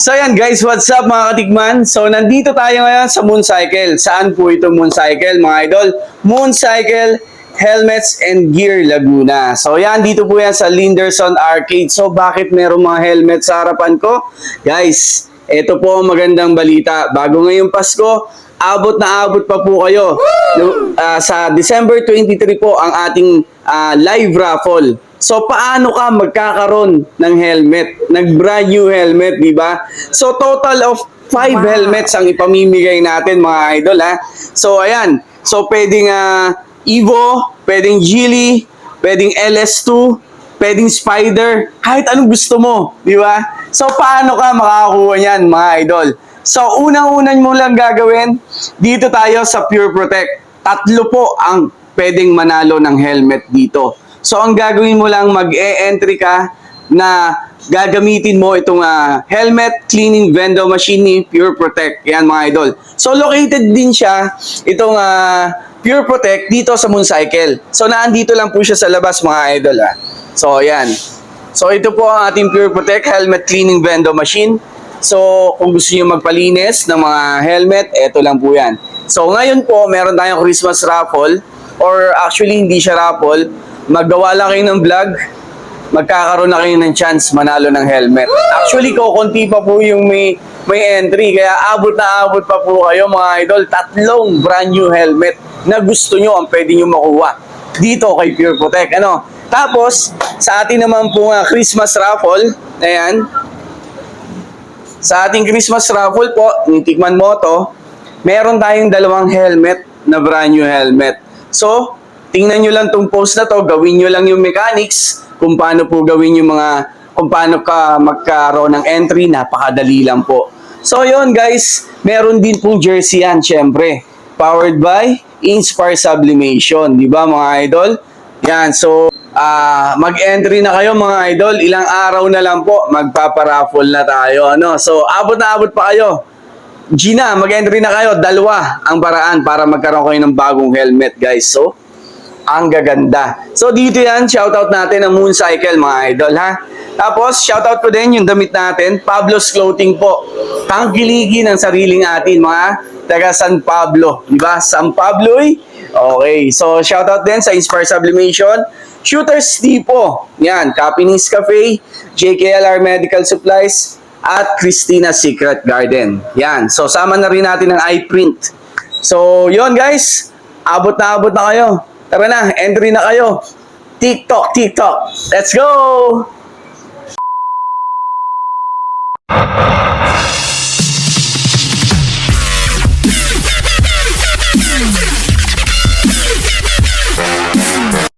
So yan guys, what's up mga katikman? So nandito tayo ngayon sa Mooncycle. Saan po ito Mooncycle mga idol? Mooncycle Helmets and Gear Laguna. So yan, dito po yan sa Linderson Arcade. So bakit meron mga helmet sa harapan ko? Guys, ito po ang magandang balita. Bago ngayong Pasko, abot na abot pa po kayo. Sa December 23 po ang ating live raffle. So, paano ka magkakaroon ng helmet? Nag-brand new helmet, di ba? So, total of 5 helmets ang ipamimigay natin, mga idol, ha? So, ayan. So, pwedeng Evo, pwedeng Geely, pwedeng LS2, pwedeng Spider, kahit anong gusto mo, di ba? So, paano ka makakakuha niyan, mga idol? So, unang-unan mo lang gagawin, dito tayo sa Pure Protect. 3 po ang pwedeng manalo ng helmet dito. So, ang gagawin mo lang, mag-e-entry ka na gagamitin mo itong helmet cleaning vending machine ni Pure Protect. Yan mga idol. So, located din siya, itong Pure Protect dito sa Mooncycle. So, naandito lang po siya sa labas mga idol. So, yan. So, ito po ang ating Pure Protect helmet cleaning vending machine. So, kung gusto niyo magpalinis ng mga helmet, ito lang po yan. So, ngayon po, meron tayong Christmas raffle, or actually, hindi siya raffle. Maggawa lang kayo ng vlog, magkakaroon na kayo ng chance manalo ng helmet. Actually, kukunti pa po yung may entry, kaya abot na abot pa po kayo mga idol. 3 brand new helmet na gusto nyo ang pwede nyo makuha dito kay Pure Protect. Ano? Tapos, sa atin naman po Christmas raffle, ayan, sa ating Christmas raffle po, nitikman mo to, meron tayong 2 helmet na brand new helmet. So, tingnan nyo lang tong post na to, gawin nyo lang yung mechanics, kung paano po gawin yung kung paano ka magkaroon ng entry, napakadali lang po. So yun guys, meron din pong jersey yan, syempre. Powered by Inspire Sublimation, di ba mga idol? Yan, so mag-entry na kayo mga idol, ilang araw na lang po, magpaparaffle na tayo. Ano? So abot na abot pa kayo. Gina, mag-entry na kayo, 2 ang paraan para magkaroon kayo ng bagong helmet guys. So, ang gaganda. So, dito yan, shoutout natin ang Mooncycle, mga idol, ha? Tapos, shoutout ko din yung damit natin, Pablo's Clothing po. Tangkiligi ng sariling atin, mga taga San Pablo. Diba? San Pablo, eh? Okay. So, shoutout din sa Inspire Sublimation. Shooters Depot. Yan. Capinings Cafe, JKLR Medical Supplies, at Christina Secret Garden. Yan. So, sama na rin natin ang iPrint. So, yon guys. Abot na kayo. Tara na, entry na kayo. TikTok. Let's go!